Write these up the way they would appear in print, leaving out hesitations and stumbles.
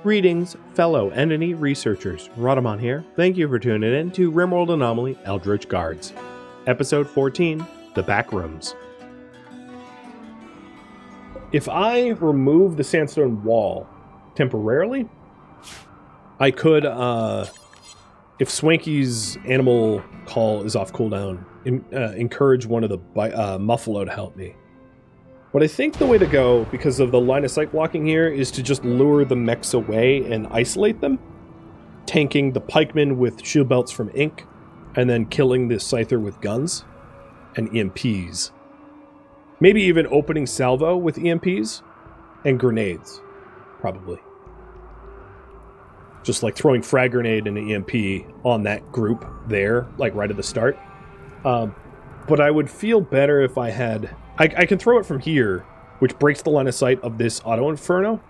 Greetings, fellow entity researchers. Rhadamant here. Thank you for tuning in to RimWorld Anomaly Eldritch Guards. Episode 14, The Back Rooms. If I remove the sandstone wall temporarily, I could, if Swanky's animal call is off cooldown, encourage one of the Muffalo to help me. But I think the way to go, because of the line of sight blocking here, is to just lure the mechs away and isolate them, tanking the pikemen with shield belts from ink, and then killing the scyther with guns and EMPs. Maybe even opening salvo with EMPs and grenades, probably. Just like throwing frag grenade and an EMP on that group there, like right at the start. But I would feel better if I had... I can throw it from here, which breaks the line of sight of this auto inferno.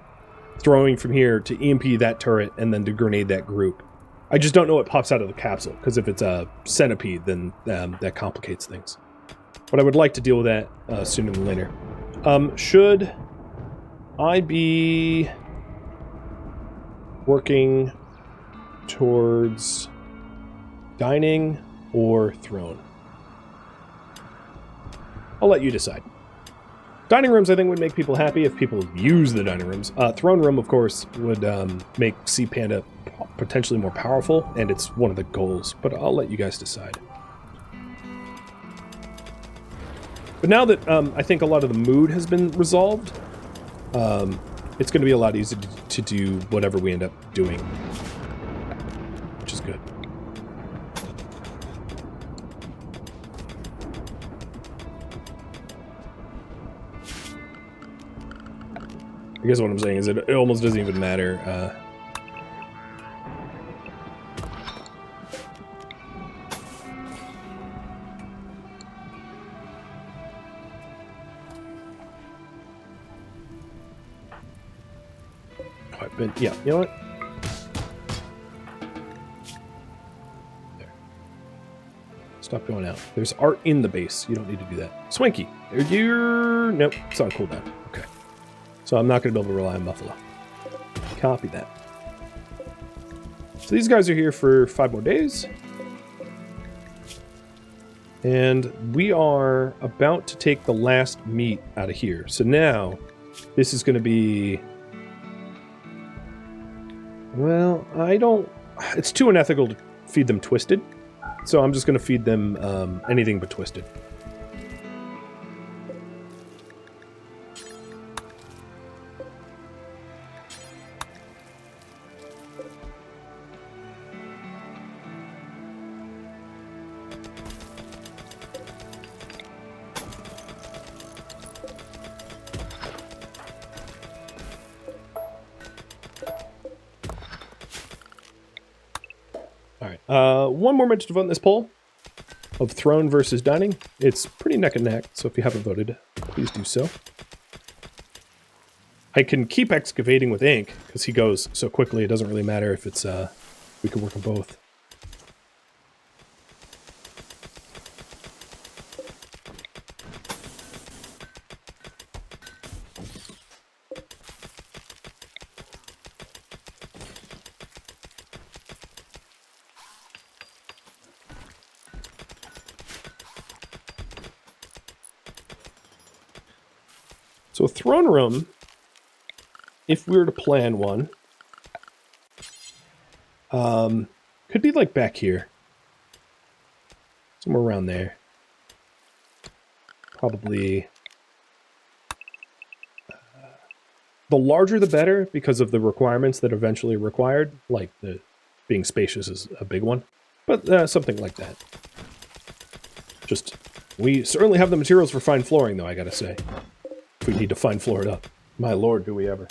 Throwing from here to EMP that turret and then to grenade that group. I just don't know what pops out of the capsule, because if it's a centipede, then that complicates things. But I would like to deal with that sooner than later. Should I be working towards dining or throne? I'll let you decide. Dining rooms, I think, would make people happy if people use the dining rooms. Throne room, of course, would make Sea Panda potentially more powerful, and it's one of the goals, but I'll let you guys decide. But now that I think a lot of the mood has been resolved, it's going to be a lot easier to do whatever we end up doing, which is good. I guess what I'm saying is it almost doesn't even matter. Yeah, you know what? There. Stop going out. There's art in the base. You don't need to do that. Swanky, you're... Nope, it's on cooldown. Okay. So I'm not going to be able to rely on Buffalo. Copy that. So these guys are here for 5 more days. And we are about to take the last meat out of here. So now, this is going to be... Well, I don't... It's too unethical to feed them twisted. So I'm just going to feed them anything but twisted. One more minute to vote in this poll of throne versus dining. It's pretty neck and neck, so if you haven't voted, please do so. I can keep excavating with ink, because he goes so quickly, it doesn't really matter if it's, we can work on both. So a throne room, if we were to plan one, could be like back here. Somewhere around there. Probably. The larger the better, because of the requirements that eventually are required, like the being spacious is a big one. But something like that. Just, we certainly have the materials for fine flooring, though, I gotta say. If we need to fine floor it up. My lord, do we ever.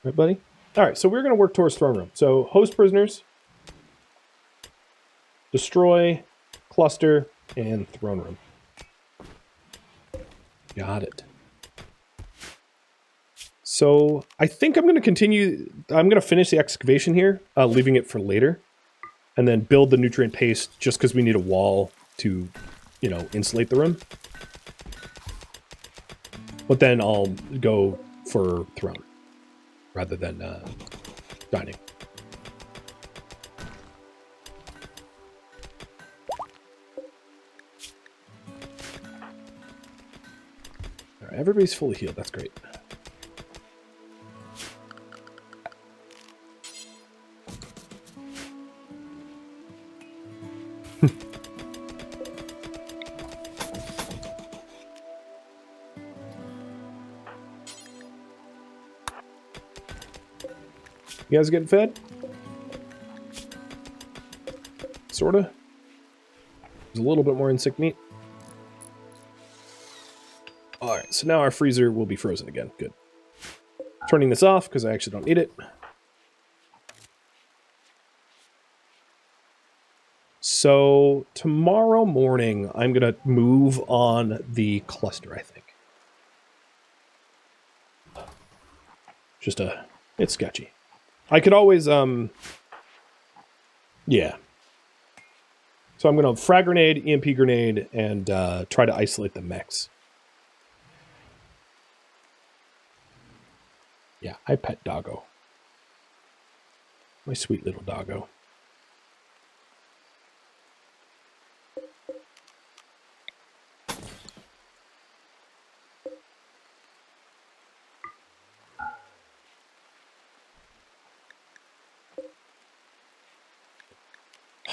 Right, buddy? Alright, so we're going to work towards throne room. So, host prisoners, destroy, cluster, and throne room. Got it. So, I think I'm going to continue... I'm going to finish the excavation here, leaving it for later. And then build the nutrient paste, just because we need a wall to, you know, insulate the room. But then I'll go for throne rather than dining. All right, everybody's fully healed. That's great. You guys getting fed? Sorta. There's a little bit more insect meat. Alright, so now our freezer will be frozen again. Good. Turning this off because I actually don't need it. So tomorrow morning, I'm going to move on the cluster, I think. It's sketchy. I could always, yeah. So I'm going to frag grenade, EMP grenade, and try to isolate the mechs. Yeah, I pet doggo. My sweet little doggo.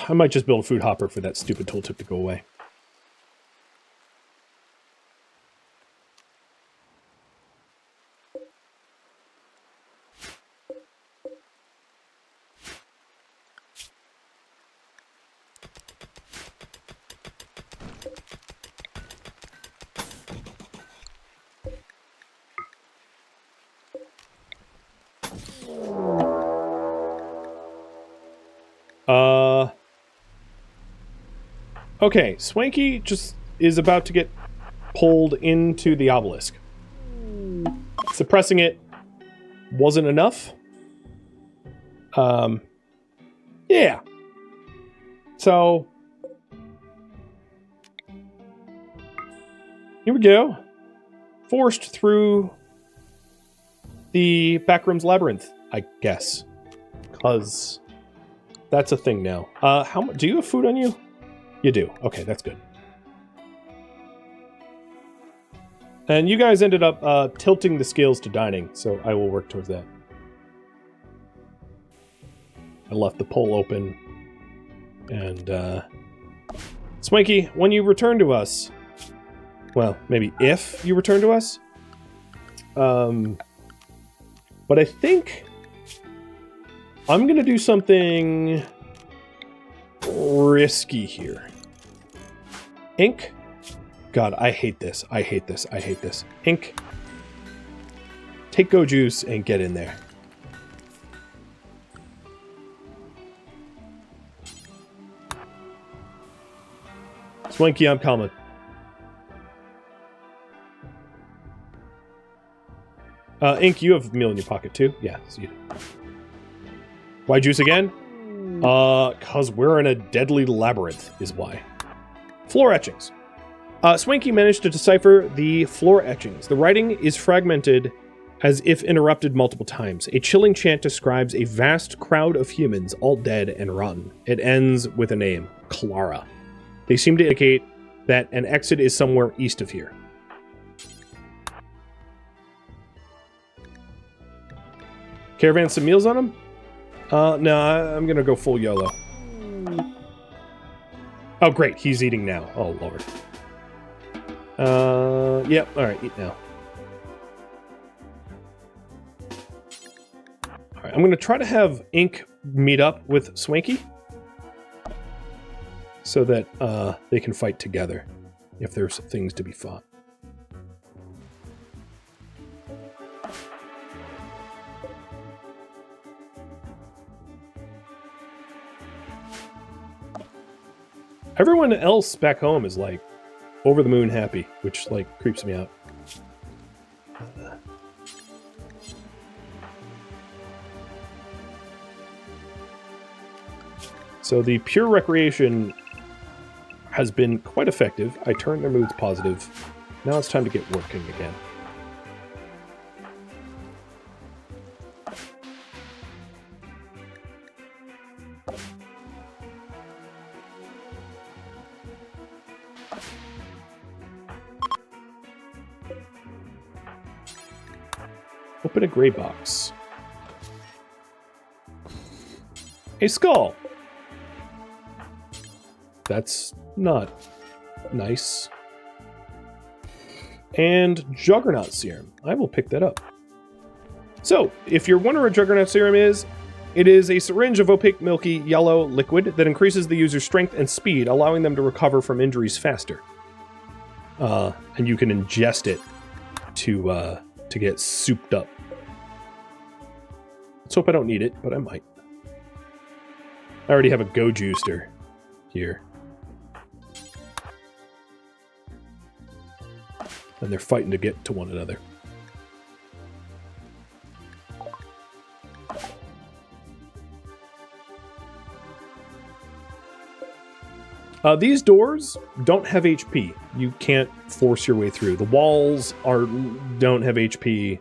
I might just build a food hopper for that stupid tooltip to go away. Okay, Swanky just is about to get pulled into the obelisk. Suppressing it wasn't enough. Yeah. So, here we go. Forced through the backrooms labyrinth, I guess. Because that's a thing now. How much? Do you have food on you? You do. Okay, that's good. And you guys ended up tilting the scales to dining, so I will work towards that. I left the poll open. And, Swanky, when you return to us... Well, maybe if you return to us. But I think... I'm gonna do something... risky here. Ink. God, I hate this. I hate this. I hate this. Ink. Take Go Juice and get in there. Swanky, I'm coming. Ink, you have meal in your pocket too? Yeah, so you do. Why juice again? Cause we're in a deadly labyrinth, is why. Floor etchings. Swanky managed to decipher the floor etchings. The writing is fragmented as if interrupted multiple times. A chilling chant describes a vast crowd of humans, all dead and rotten. It ends with a name, Clara. They seem to indicate that an exit is somewhere east of here. Caravan some meals on him? No, I'm gonna go full YOLO. Oh, great, he's eating now. Oh, Lord. Yep, alright, eat now. Alright, I'm gonna try to have Ink meet up with Swanky. So that, they can fight together, if there's things to be fought. Everyone else back home is, like, over the moon happy, which, like, creeps me out. So the pure recreation has been quite effective. I turned their moods positive. Now it's time to get working again. Open a gray box. A skull. That's not nice. And Juggernaut Serum. I will pick that up. So, if you're wondering what Juggernaut Serum is, it is a syringe of opaque, milky, yellow liquid that increases the user's strength and speed, allowing them to recover from injuries faster. And you can ingest it to get souped up. Let's hope I don't need it, but I might. I already have a Go Juicer here. And they're fighting to get to one another. These doors don't have HP. You can't force your way through. The walls don't have HP.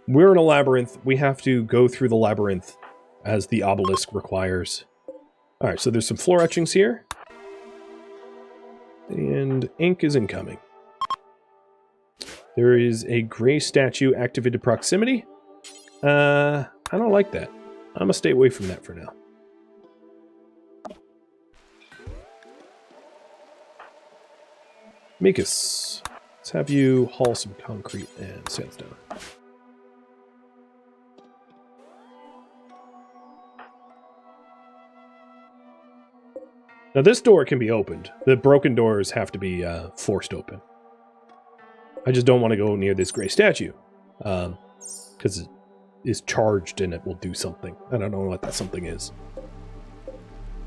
We're in a labyrinth. We have to go through the labyrinth as the obelisk requires. Alright, so there's some floor etchings here. And ink is incoming. There is a gray statue activated proximity. I don't like that. I'm gonna stay away from that for now. Mikas, let's have you haul some concrete and sandstone. Now this door can be opened. The broken doors have to be forced open. I just don't want to go near this gray statue. Because it is charged and it will do something. I don't know what that something is.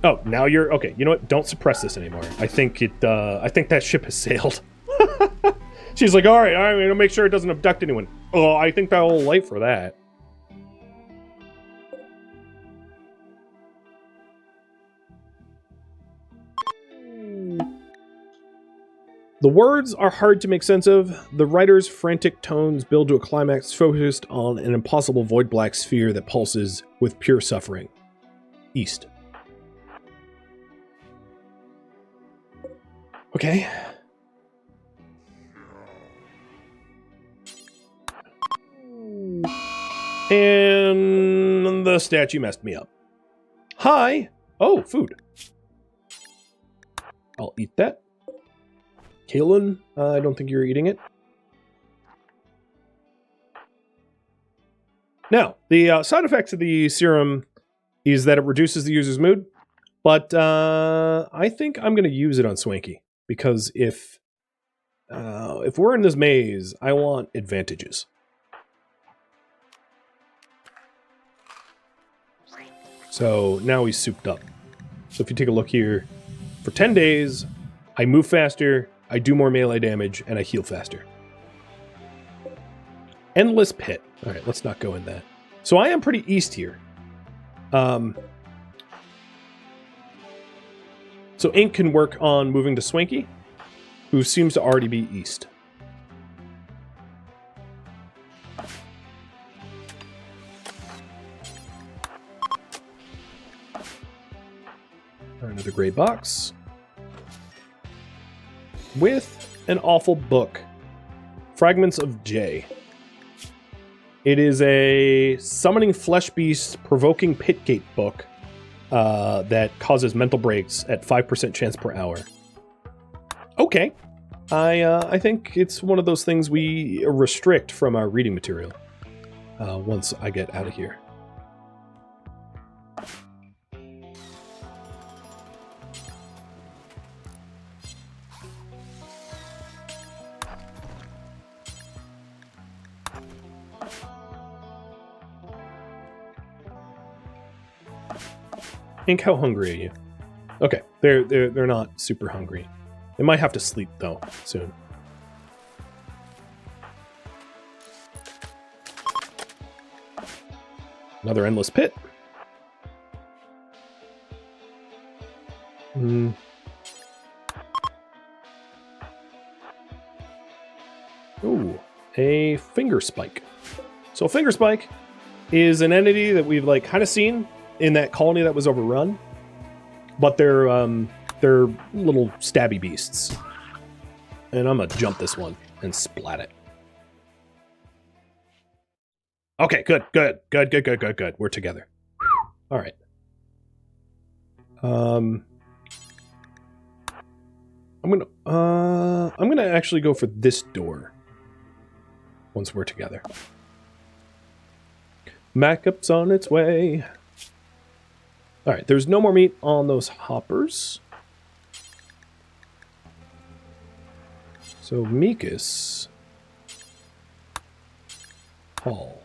Oh, now you're... Okay, you know what? Don't suppress this anymore. I think that ship has sailed. She's like, alright, I'm going to make sure it doesn't abduct anyone. Oh, I think that'll light for that. The words are hard to make sense of. The writer's frantic tones build to a climax focused on an impossible void black sphere that pulses with pure suffering. East. Okay. And the statue messed me up. Hi. Oh, food. I'll eat that. Kalen, I don't think you're eating it. Now, the side effects of the serum is that it reduces the user's mood, but I think I'm going to use it on Swanky, because if we're in this maze, I want advantages. So now he's souped up. So if you take a look here, for 10 days, I move faster, I do more melee damage, and I heal faster. Endless Pit. Alright, let's not go in that. So I am pretty east here. So Ink can work on moving to Swanky, who seems to already be east. Another gray box. With an awful book. Fragments of J. It is a summoning flesh beast provoking pitgate book that causes mental breaks at 5% chance per hour. Okay. I think it's one of those things we restrict from our reading material once I get out of here. Ink, how hungry are you? Okay, they're not super hungry. They might have to sleep though soon. Another endless pit. Ooh, a finger spike. So a finger spike is an entity that we've like kind of seen in that colony that was overrun, but they're little stabby beasts. And I'm gonna jump this one and splat it. Okay, good. We're together. All right. I'm gonna actually go for this door once we're together. Mackup's on its way. All right, there's no more meat on those hoppers. So Mikas Hall.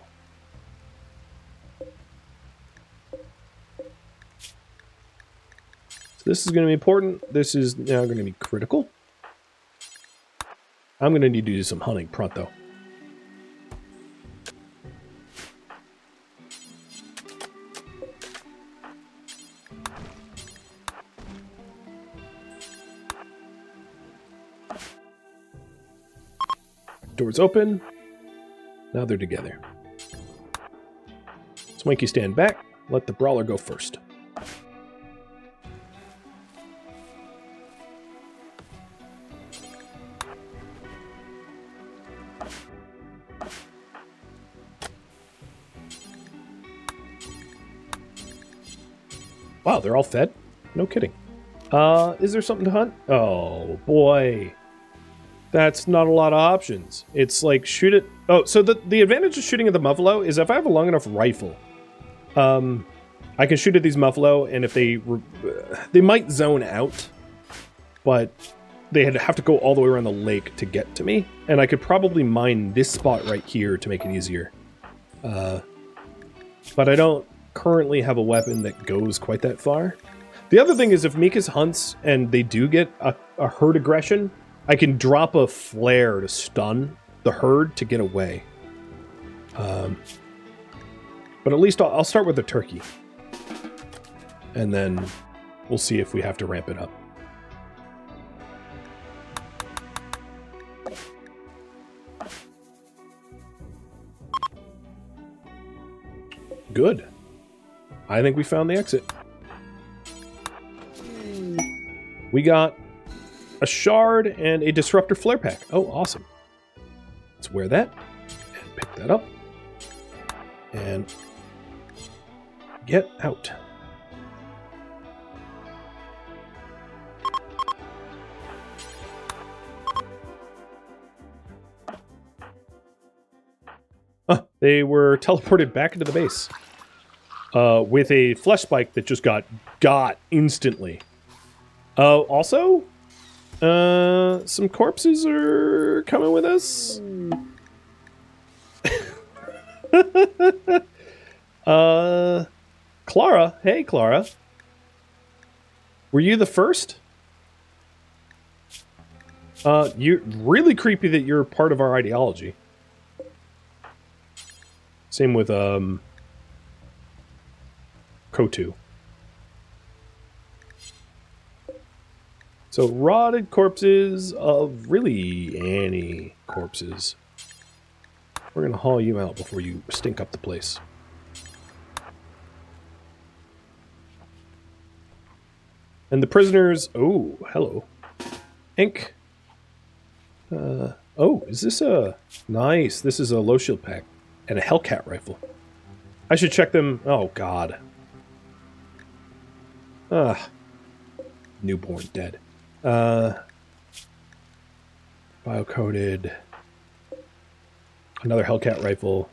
So this is going to be important. This is now going to be critical. I'm going to need to do some hunting pronto. Doors open. Now they're together. Swanky, stand back. Let the brawler go first. Wow, they're all fed? No kidding. Is there something to hunt? Oh, boy. That's not a lot of options. It's like shoot it. Oh, so the advantage of shooting at the muffalo is if I have a long enough rifle, I can shoot at these muffalo, and if they might zone out, but they'd have to go all the way around the lake to get to me, and I could probably mine this spot right here to make it easier. But I don't currently have a weapon that goes quite that far. The other thing is if Mikas hunts and they do get a herd aggression, I can drop a flare to stun the herd to get away. But at least I'll start with the turkey. And then we'll see if we have to ramp it up. Good. I think we found the exit. We got a shard and a disruptor flare pack. Oh, awesome. Let's wear that and pick that up and get out. They were teleported back into the base with a flesh spike that just got instantly. Also, some corpses are coming with us. Clara. Hey, Clara. Were you the first? You're really creepy that you're part of our ideology. Same with, Kotu. So, rotted corpses of really any corpses. We're going to haul you out before you stink up the place. And the prisoners... Oh, hello. Ink. Oh, is this a... Nice. This is a low shield pack. And a Hellcat rifle. I should check them... Oh, God. Newborn dead. Bio-coded. Another Hellcat rifle.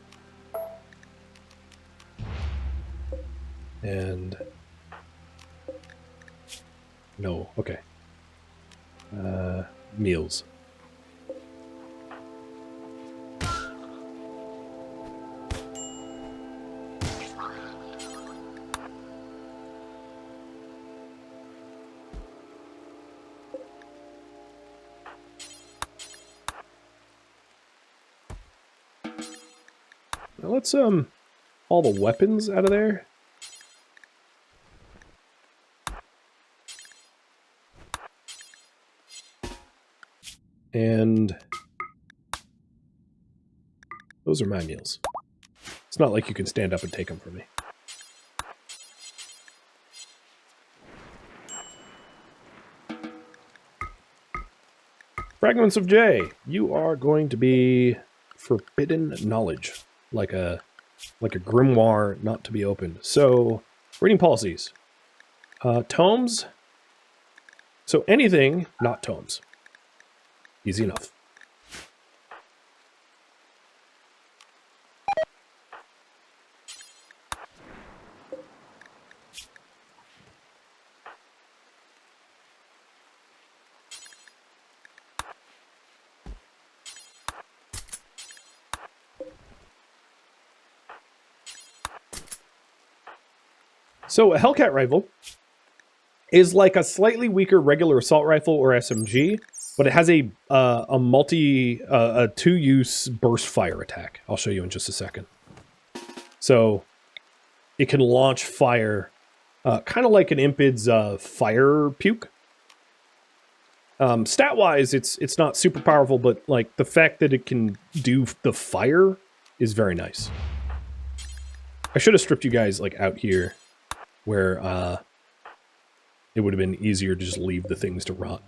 And... No, okay. Meals. Now let's all the weapons out of there. And those are my meals. It's not like you can stand up and take them from me. Fragments of J. You are going to be forbidden knowledge, like a grimoire not to be opened. So, reading policies. Tomes. So anything not tomes. Easy enough. So a Hellcat rifle is like a slightly weaker regular assault rifle or SMG, but it has a two-use burst fire attack. I'll show you in just a second. So it can launch fire, kind of like an Impid's fire puke. Stat-wise, it's not super powerful, but like the fact that it can do the fire is very nice. I should have stripped you guys like out here, where it would have been easier to just leave the things to rot.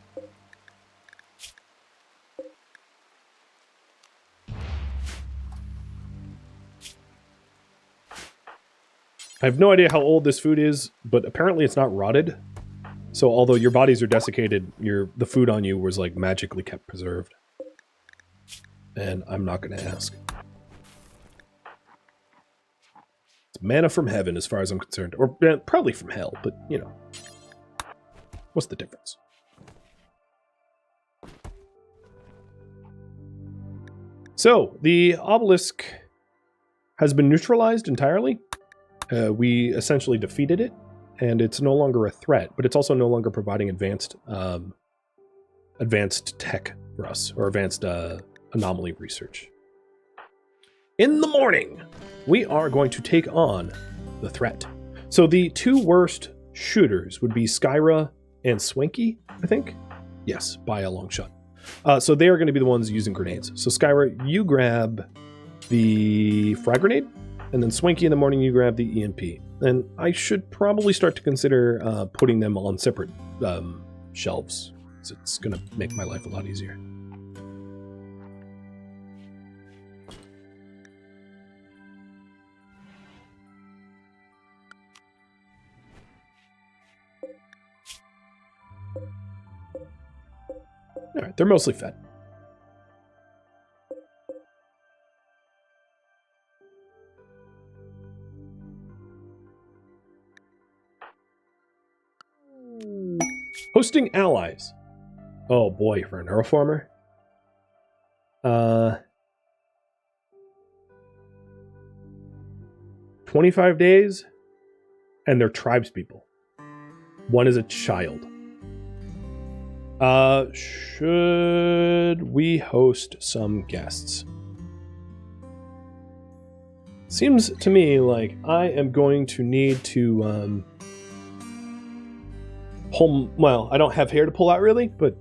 I have no idea how old this food is, but apparently it's not rotted. So although your bodies are desiccated, the food on you was like magically kept preserved. And I'm not going to ask. It's manna from heaven as far as I'm concerned. Or probably from hell, but you know. What's the difference? So, the obelisk has been neutralized entirely. We essentially defeated it, and it's no longer a threat, but it's also no longer providing advanced tech for us, or advanced anomaly research. In the morning, we are going to take on the threat. So the two worst shooters would be Skyra and Swanky, I think? Yes, by a long shot. So they are going to be the ones using grenades. So Skyra, you grab the frag grenade, and then Swanky in the morning, you grab the EMP. And I should probably start to consider putting them on separate shelves. So it's going to make my life a lot easier. All right, they're mostly fed. Hosting allies. Oh boy, for a neuroformer. 25 days, and they're tribespeople. One is a child. Should we host some guests? Seems to me like I am going to need to pull. Well, I don't have hair to pull out really, but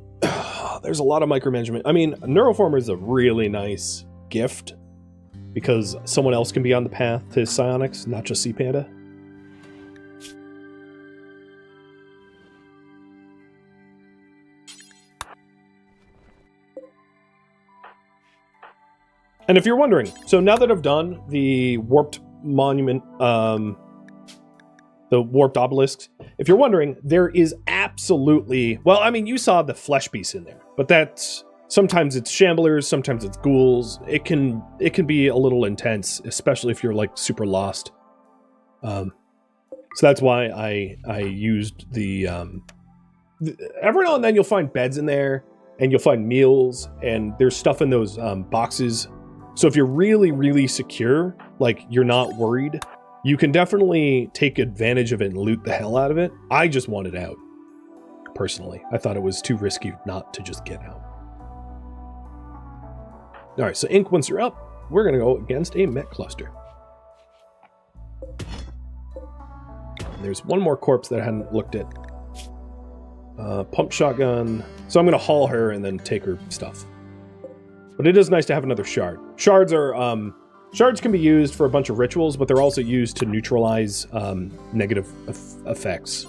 there's a lot of micromanagement. I mean, Neuroformer is a really nice gift because someone else can be on the path to psionics, not just C-Panda. And if you're wondering, so now that I've done the warped monument, the warped obelisks, if you're wondering, there is absolutely, well, I mean, you saw the flesh piece in there, but that's, sometimes it's shamblers, sometimes it's ghouls. It can be a little intense, especially if you're like super lost. So that's why I used the, every now and then you'll find beds in there and you'll find meals and there's stuff in those boxes. So if you're really, really secure, like you're not worried, you can definitely take advantage of it and loot the hell out of it. I just wanted out, personally. I thought it was too risky not to just get out. All right, so Ink, once you're up, we're going to go against a Mech cluster. And there's one more corpse that I hadn't looked at. Pump shotgun. So I'm going to haul her and then take her stuff. But it is nice to have another shard. Shards are shards can be used for a bunch of rituals, but they're also used to neutralize negative effects.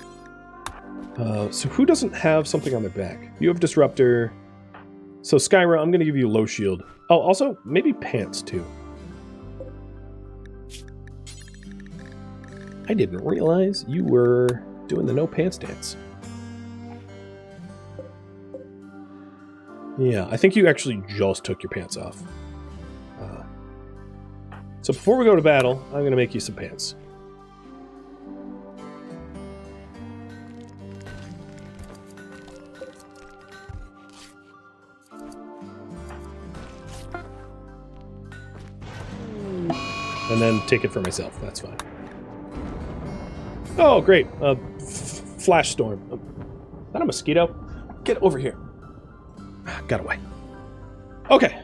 So who doesn't have something on their back? You have Disruptor. So Skyra, I'm going to give you low shield. Oh, also, maybe pants, too. I didn't realize you were doing the no pants dance. Yeah, I think you actually just took your pants off. So before we go to battle, I'm going to make you some pants. And then take it for myself. That's fine. Oh, great. Flash storm. Is that a mosquito? Get over here. Got away. Okay,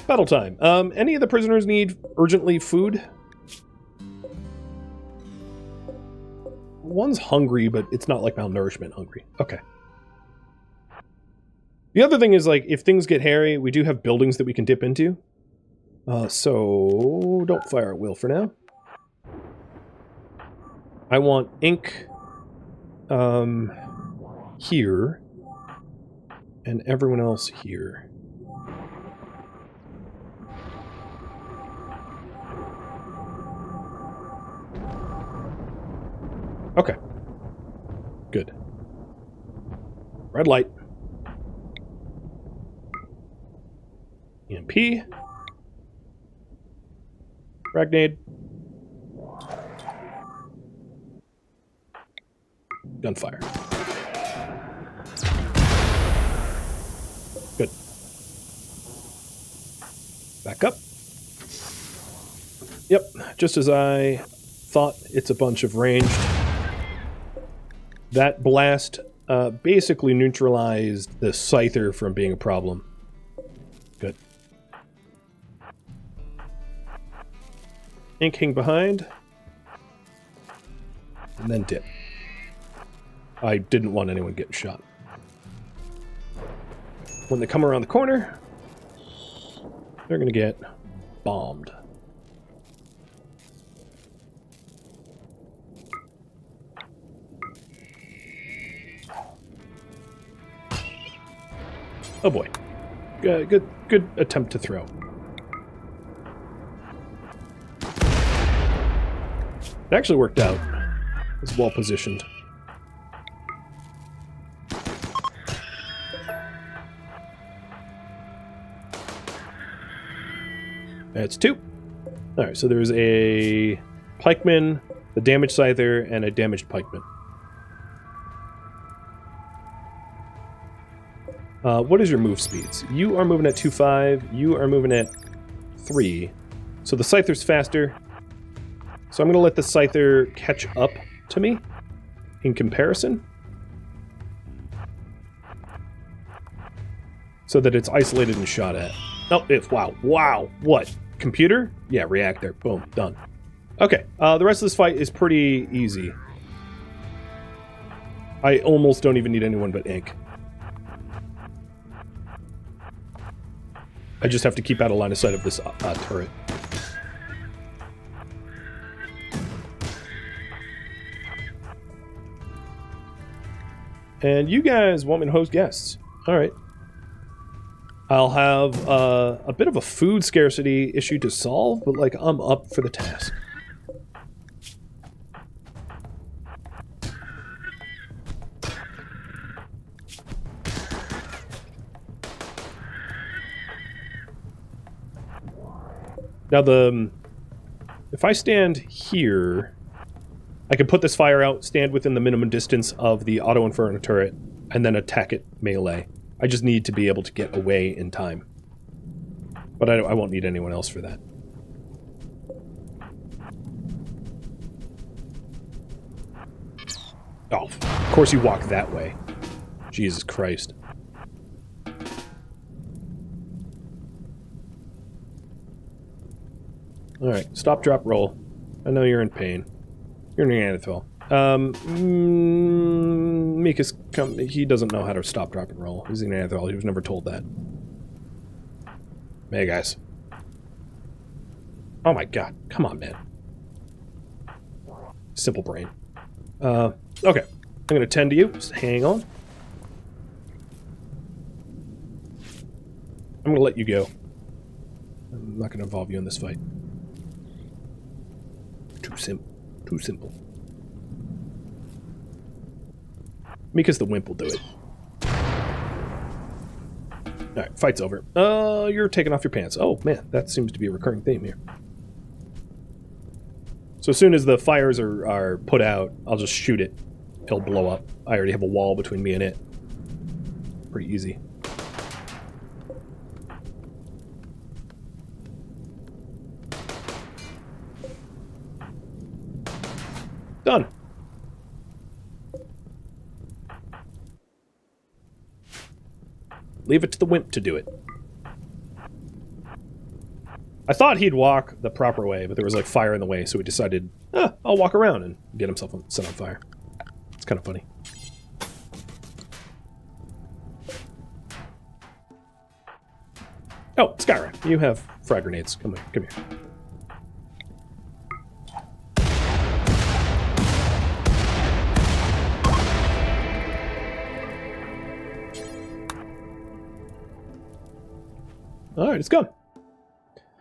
battle time. Any of the prisoners need urgently food? One's hungry, but it's not like malnourishment hungry. Okay. The other thing is, like, if things get hairy, we do have buildings that we can dip into. So don't fire at will for now. I want ink here and everyone else here. Okay. Good. Red light. EMP. Ragnade. Gunfire. Good. Back up. Yep, just as I thought, it's a bunch of ranged. That blast basically neutralized the Scyther from being a problem. Good. Inking behind. And then dip. I didn't want anyone getting shot. When they come around the corner, they're going to get bombed. Oh boy. Good attempt to throw. It actually worked out. It's well positioned. That's 2. Alright, so there's a pikeman, a damaged scyther, and a damaged pikeman. What is your move speeds? You are moving at 2.5, you are moving at 3. So the scyther's faster. So I'm going to let the scyther catch up to me in comparison. So that it's isolated and shot at. Oh, wow, what? Computer? Yeah, reactor. Boom, done. Okay, the rest of this fight is pretty easy. I almost don't even need anyone but ink. I just have to keep out of line of sight of this turret. And you guys want me to host guests. Alright. I'll have a bit of a food scarcity issue to solve, but, like, I'm up for the task. Now, if I stand here, I can put this fire out, stand within the minimum distance of the auto inferno turret, and then attack it melee. I just need to be able to get away in time. But I won't need anyone else for that. Oh, of course you walk that way. Jesus Christ. Alright, stop, drop, roll. I know you're in pain. You're Neanderthal. Mikas, he doesn't know how to stop, drop, and roll. He's a Neanderthal. He was never told that. Hey, guys. Oh my god. Come on, man. Simple brain. Okay. I'm gonna tend to you. Just hang on. I'm gonna let you go. I'm not gonna involve you in this fight. Too simple. Mika's the wimp will do it. Alright, fight's over. You're taking off your pants. Oh, man, that seems to be a recurring theme here. So as soon as the fires are put out, I'll just shoot it. It'll blow up. I already have a wall between me and it. Pretty easy. Done. Leave it to the wimp to do it. I thought he'd walk the proper way, but there was like fire in the way, so he decided, I'll walk around and get himself set on fire. It's kind of funny. Oh, Skyra, you have frag grenades. Come here. All right, it's gone.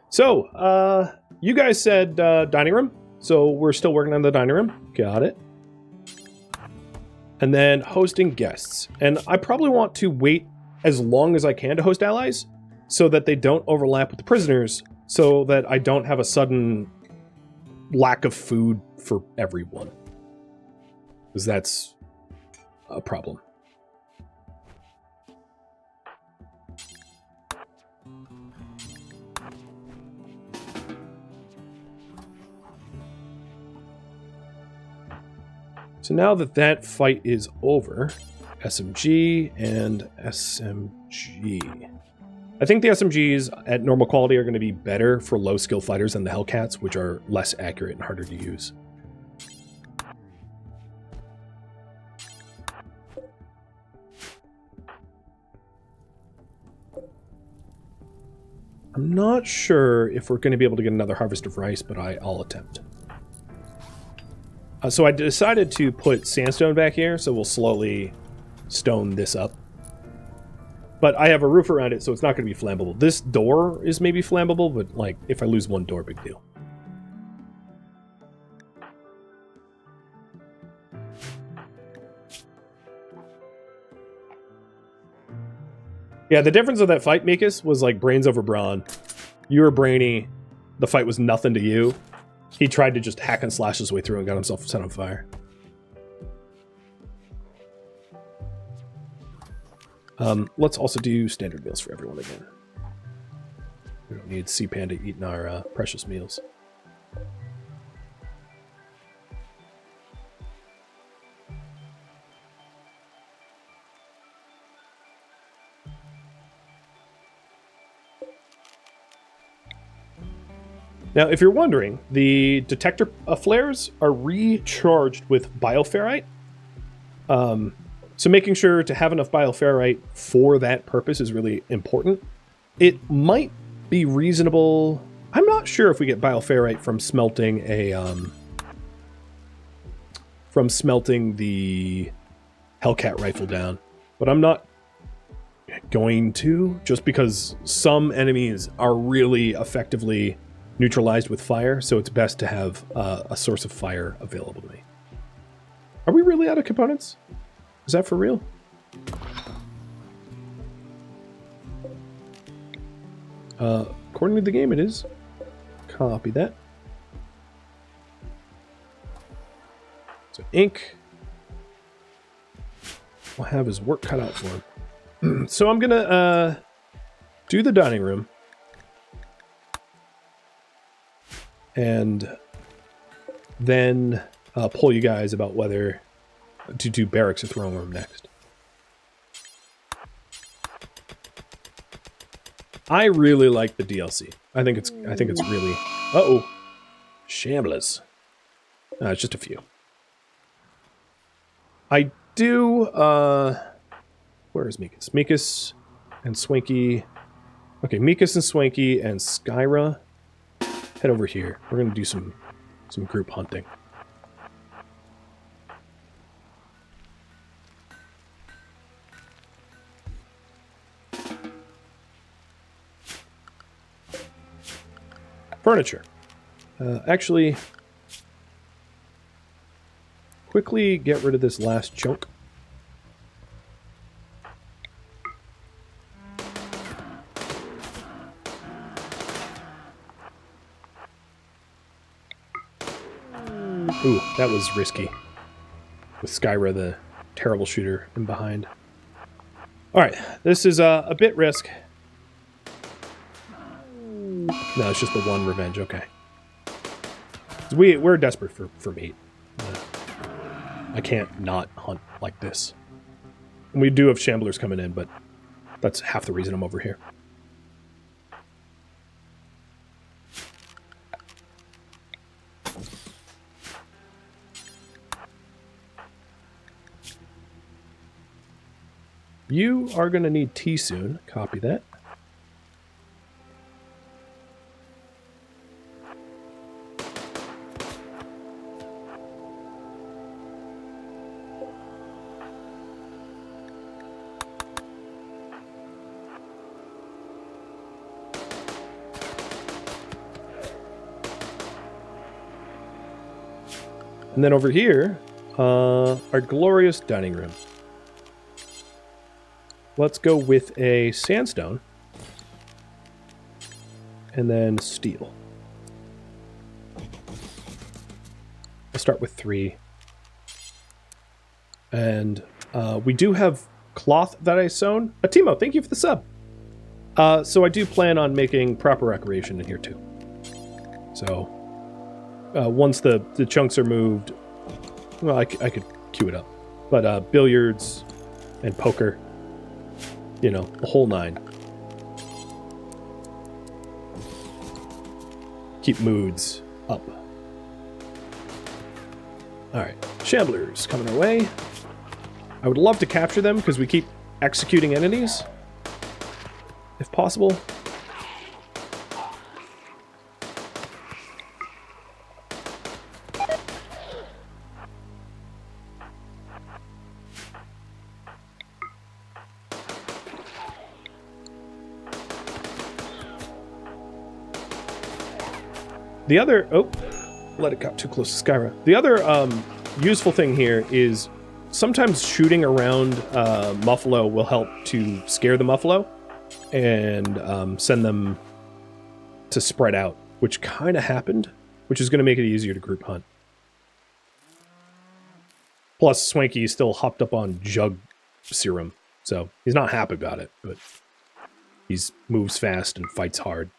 So, you guys said dining room, so we're still working on the dining room. Got it. And then hosting guests. And I probably want to wait as long as I can to host allies so that they don't overlap with the prisoners, so that I don't have a sudden lack of food for everyone. Because that's a problem. So now that that fight is over, SMG and SMG. I think the SMGs at normal quality are going to be better for low skill fighters than the Hellcats, which are less accurate and harder to use. I'm not sure if we're going to be able to get another harvest of rice, but I'll attempt. So I decided to put sandstone back here, so we'll slowly stone this up. But I have a roof around it, so it's not going to be flammable. This door is maybe flammable, but like if I lose one door, big deal. Yeah, the difference of that fight, Mikas, was like brains over brawn. You were brainy. The fight was nothing to you. He tried to just hack and slash his way through and got himself set on fire. Let's also do standard meals for everyone again. We don't need Sea Panda eating our precious meals. Now, if you're wondering, the detector flares are recharged with bioferrite. So making sure to have enough bioferrite for that purpose is really important. It might be reasonable. I'm not sure if we get bioferrite from smelting the Hellcat rifle down, but I'm not going to, just because some enemies are really effectively neutralized with fire, so it's best to have a source of fire available to me. Are we really out of components? Is that for real? According to the game, it is. Copy that. So ink will have his work cut out for him. So I'm gonna do the dining room. And then poll you guys about whether to do barracks or throne room next. I really like the DLC. I think it's really. Uh-oh. Shamblers. It's just a few. I do where is Mikas? Mikas and Swanky. Okay, Mikas and Swanky and Skyra. Head over here. We're gonna do some group hunting. Furniture. Actually, quickly get rid of this last chunk. Ooh, that was risky. With Skyra, the terrible shooter, in behind. Alright, this is a bit risk. No, it's just the one revenge, okay. We're desperate for meat. I can't not hunt like this. And we do have shamblers coming in, but that's half the reason I'm over here. You are going to need tea soon. Copy that. And then over here, our glorious dining room. Let's go with a sandstone. And then steel. I'll start with 3. And we do have cloth that I sewn. Timo, thank you for the sub. So I do plan on making proper recreation in here too. So once the chunks are moved, well, I could queue it up. But billiards and poker, you know, the whole 9. Keep moods up. Alright, shamblers coming our way. I would love to capture them because we keep executing entities, if possible. The other... Oh, let it got too close to Skyra. The other useful thing here is sometimes shooting around Muffalo will help to scare the Muffalo and send them to spread out, which kind of happened, which is going to make it easier to group hunt. Plus, Swanky still hopped up on Jug Serum, so he's not happy about it, but he moves fast and fights hard.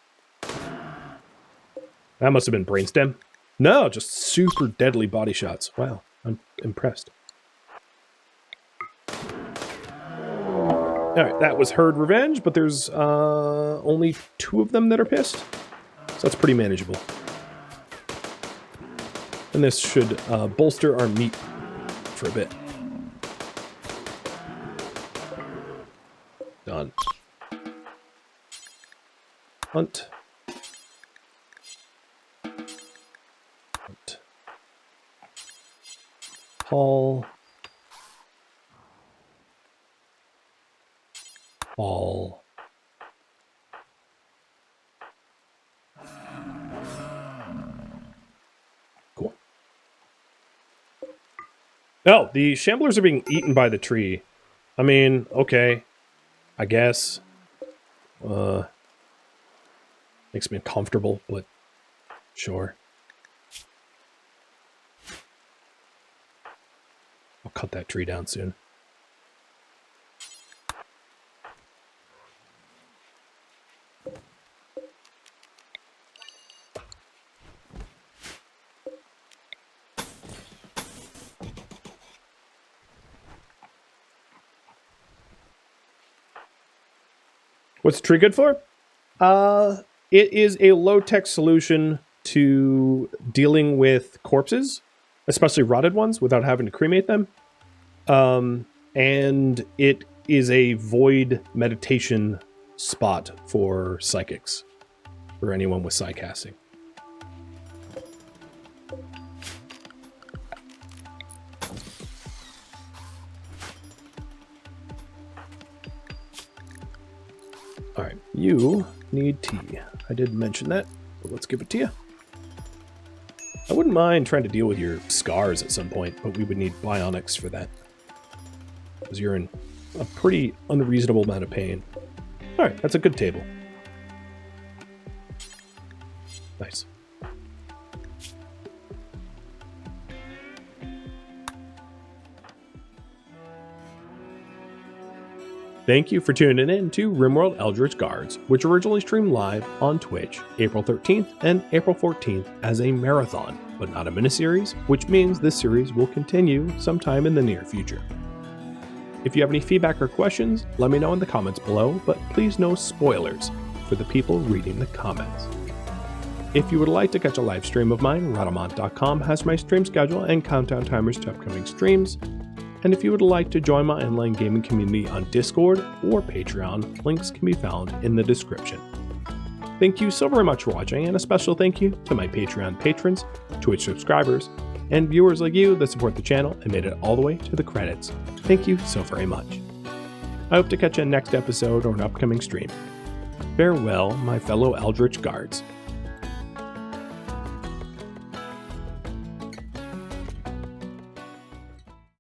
That must have been brainstem. No, just super deadly body shots. Wow, I'm impressed. Alright, that was herd revenge, but there's only 2 of them that are pissed. So that's pretty manageable. And this should bolster our meat for a bit. Done. Hunt. Hunt. Haul. Haul. Cool. Oh, the shamblers are being eaten by the tree. I mean, okay. I guess. Makes me uncomfortable, but sure. I'll cut that tree down soon. What's the tree good for? It is a low-tech solution to dealing with corpses, especially rotted ones, without having to cremate them. And it is a void meditation spot for psychics, for anyone with psycasting. All right, you need tea. I did mention that but let's give it to you. I wouldn't mind trying to deal with your scars at some point, but we would need bionics for that. Because you're in a pretty unreasonable amount of pain. Alright, that's a good table. Nice. Thank you for tuning in to RimWorld Eldritch Guards, which originally streamed live on Twitch April 13th and April 14th as a marathon, but not a miniseries, which means this series will continue sometime in the near future. If you have any feedback or questions, let me know in the comments below, but please no spoilers for the people reading the comments. If you would like to catch a live stream of mine, Rhadamant.com has my stream schedule and countdown timers to upcoming streams. And if you would like to join my online gaming community on Discord or Patreon, links can be found in the description. Thank you so very much for watching, and a special thank you to my Patreon patrons, Twitch subscribers, and viewers like you that support the channel and made it all the way to the credits. Thank you so very much. I hope to catch you in next episode or an upcoming stream. Farewell, my fellow Eldritch Guards.